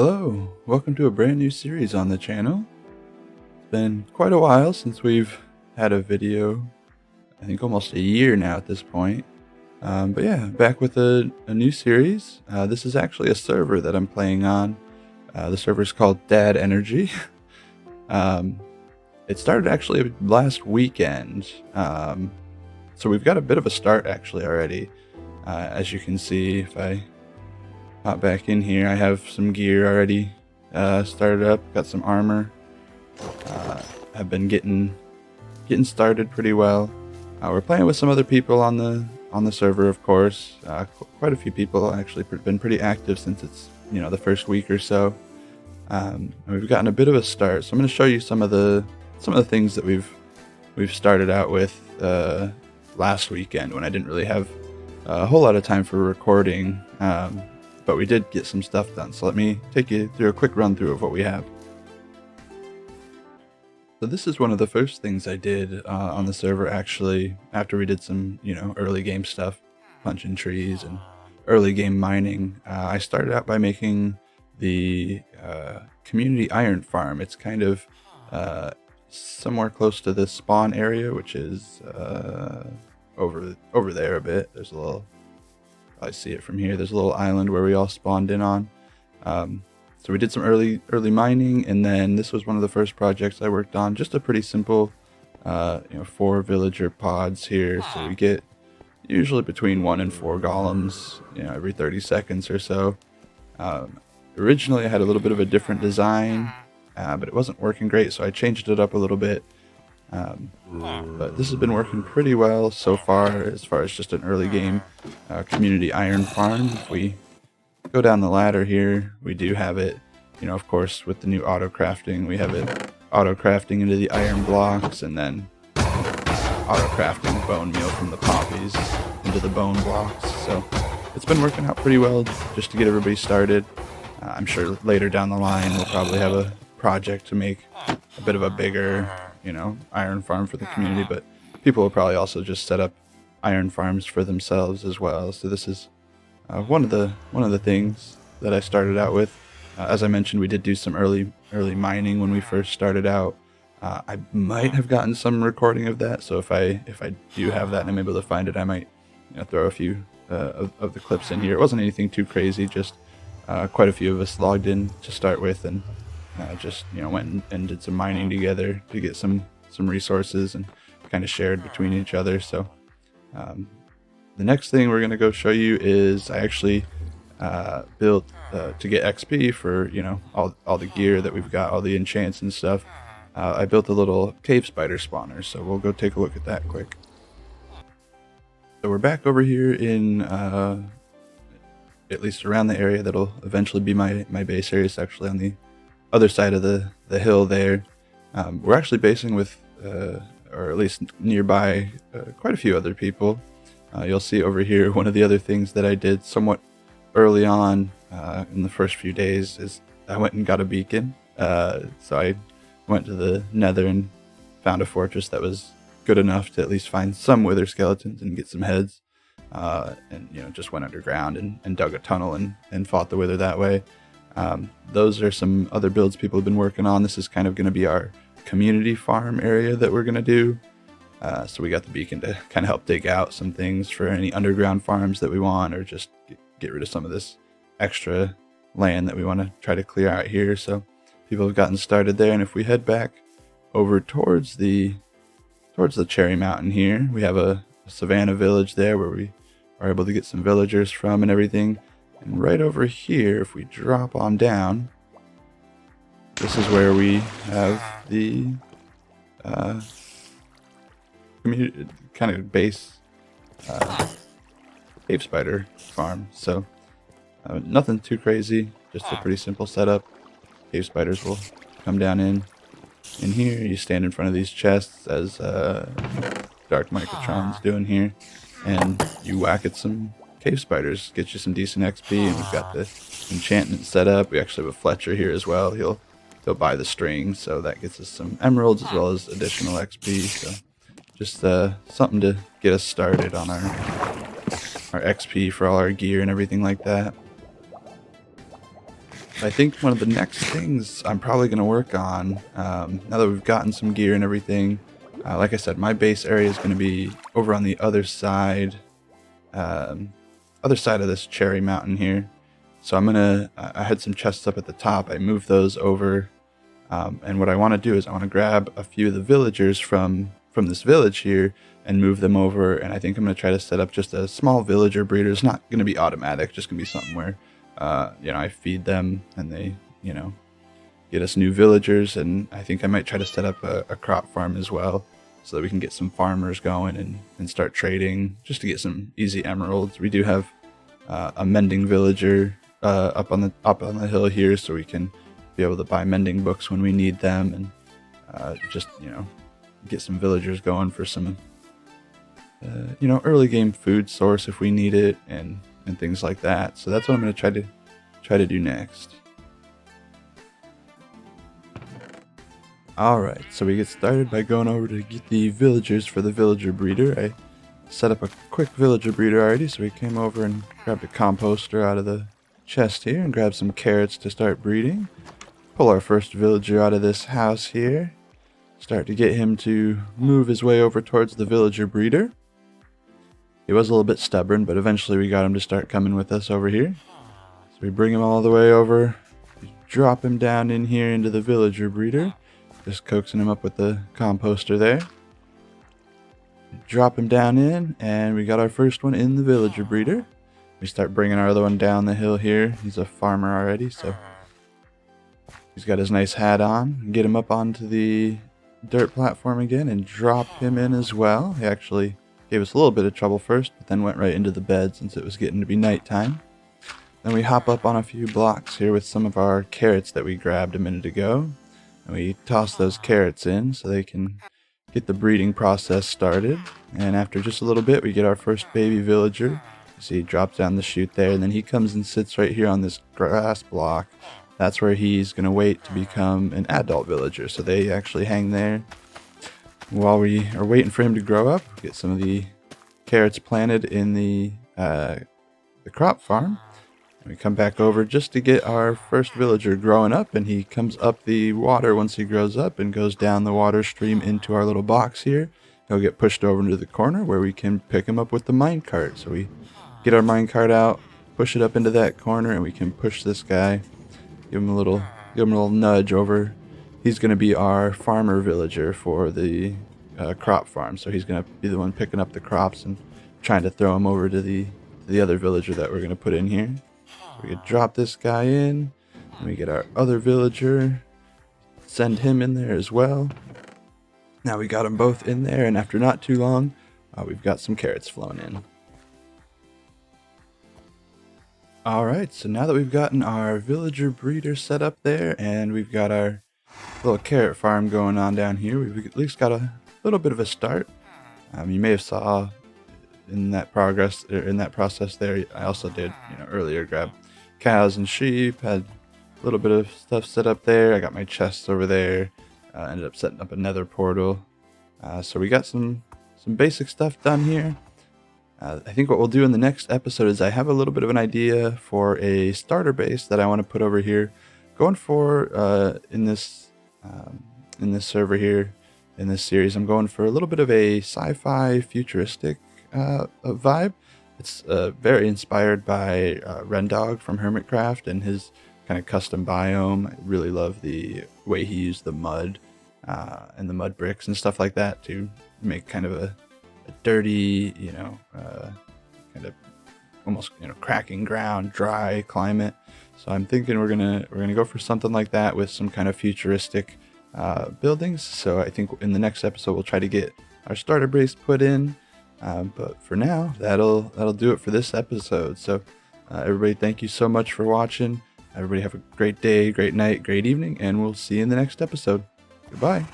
Hello, welcome to a brand new series on the channel. It's been quite a while since we've had a video. I think almost a year now at this point. But yeah, back with a new series. This is actually a server that I'm playing on. The server is called Dad Energy. It started actually last weekend. So we've got a bit of a start actually already. As you can see, if I hop back in here, I have some gear already started up, got some armor. I've been getting started pretty well. We're playing with some other people on the server, of course. Quite a few people actually been pretty active since it's the first week or so. And we've gotten a bit of a start, so I'm going to show you some of the things that we've started out with last weekend when I didn't really have a whole lot of time for recording. But we did get some stuff done, so let me take you through a quick run through of what we have. So this is one of the first things I did on the server, actually, after we did some early game stuff, punching trees and early game mining. I started out by making the community iron farm. It's kind of somewhere close to this spawn area, which is over there a bit. There's a little, I see it from here. There's a little island where we all spawned in on. So we did some early mining, and then this was one of the first projects I worked on. Just a pretty simple, 4 villager pods here. So we get usually between 1 and 4 golems, every 30 seconds or so. Originally, I had a little bit of a different design, but it wasn't working great, so I changed it up a little bit. But this has been working pretty well so far as just an early game community iron farm. If we go down the ladder here, we do have it, of course, with the new auto crafting, we have it auto crafting into the iron blocks, and then auto crafting bone meal from the poppies into the bone blocks. So it's been working out pretty well just to get everybody started. I'm sure later down the line we'll probably have a project to make a bit of a bigger iron farm for the community, but people will probably also just set up iron farms for themselves as well. So this is one of the things that I started out with. As I mentioned, we did do some early mining when we first started out. I might have gotten some recording of that, so if I do have that and I'm able to find it, I might throw a few of the clips in here. It wasn't anything too crazy, just quite a few of us logged in to start with, and just went and did some mining together to get some resources and kind of shared between each other. So the next thing we're going to go show you is I actually built to get XP for all the gear that we've got, all the enchants and stuff. I built a little cave spider spawner, so we'll go take a look at that quick. So we're back over here in at least around the area that'll eventually be my base area. It's actually on the other side of the hill there. We're actually basing with, or at least nearby, quite a few other people. You'll see over here one of the other things that I did somewhat early on in the first few days is I went and got a beacon. So I went to the nether and found a fortress that was good enough to at least find some wither skeletons and get some heads. And just went underground and dug a tunnel and fought the wither that way. Those are some other builds people have been working on. This is kind of going to be our community farm area that we're going to do. So we got the beacon to kind of help dig out some things for any underground farms that we want, or just get rid of some of this extra land that we want to try to clear out here. So people have gotten started there. And if we head back over towards the Cherry Mountain here, we have a savanna village there where we are able to get some villagers from and everything. And right over here, if we drop on down, this is where we have the community kind of base cave spider farm. So nothing too crazy, just a pretty simple setup. Cave spiders will come down in here. You stand in front of these chests as Dark Microtron's doing here, and you whack at some cave spiders, get you some decent XP. And we've got the enchantment set up. We actually have a Fletcher here as well. He'll buy the string, so that gets us some emeralds as well as additional XP. So just something to get us started on our XP for all our gear and everything like that. I think one of the next things I'm probably going to work on, now that we've gotten some gear and everything, like I said, my base area is going to be over on the um, other side of this cherry mountain here. So I had some chests up at the top. I moved those over, and what I want to do is I want to grab a few of the villagers from this village here and move them over. And I think I'm going to try to set up just a small villager breeder. It's not going to be automatic, just going to be something where, I feed them and they, get us new villagers. And I think I might try to set up a crop farm as well, so that we can get some farmers going and start trading just to get some easy emeralds. We do have a mending villager up on the hill here, so we can be able to buy mending books when we need them, and just get some villagers going for some early game food source if we need it, and things like that. So that's what I'm going to try to do next. Alright, so we get started by going over to get the villagers for the villager breeder. I set up a quick villager breeder already, so we came over and grabbed a composter out of the chest here and grabbed some carrots to start breeding. Pull our first villager out of this house here. Start to get him to move his way over towards the villager breeder. He was a little bit stubborn, but eventually we got him to start coming with us over here. So we bring him all the way over, drop him down in here into the villager breeder. Just coaxing him up with the composter there. Drop him down in, and we got our first one in the villager breeder. We start bringing our other one down the hill here. He's a farmer already, so he's got his nice hat on. Get him up onto the dirt platform again and drop him in as well. He actually gave us a little bit of trouble first, but then went right into the bed since it was getting to be nighttime. Then we hop up on a few blocks here with some of our carrots that we grabbed a minute ago. And we toss those carrots in so they can get the breeding process started. And after just a little bit, we get our first baby villager. You see he drops down the chute there, and then he comes and sits right here on this grass block. That's where he's going to wait to become an adult villager. So they actually hang there while we are waiting for him to grow up. Get some of the carrots planted in the crop farm. We come back over just to get our first villager growing up, and he comes up the water once he grows up and goes down the water stream into our little box here. He'll get pushed over into the corner where we can pick him up with the minecart. So we get our minecart out, push it up into that corner, and we can push this guy, give him a little nudge over. He's going to be our farmer villager for the crop farm. So he's going to be the one picking up the crops and trying to throw him over to the other villager that we're going to put in here. We could drop this guy in, and we get our other villager, send him in there as well. Now we got them both in there, and after not too long, we've got some carrots flowing in. Alright, so now that we've gotten our villager breeder set up there, and we've got our little carrot farm going on down here, we've at least got a little bit of a start. You may have saw in that process there, I also did earlier grab cows and sheep, had a little bit of stuff set up there. I got my chests over there, ended up setting up another portal. So we got some basic stuff done here. I think what we'll do in the next episode is I have a little bit of an idea for a starter base that I want to put over here. Going for in this server here, in this series, I'm going for a little bit of a sci-fi futuristic vibe. It's very inspired by Rendog from Hermitcraft and his kind of custom biome. I really love the way he used the mud and the mud bricks and stuff like that to make kind of a dirty, kind of almost cracking ground, dry climate. So I'm thinking we're gonna go for something like that with some kind of futuristic buildings. So I think in the next episode we'll try to get our starter base put in. But for now, that'll do it for this episode. So everybody, thank you so much for watching. Everybody have a great day, great night, great evening, and we'll see you in the next episode. Goodbye.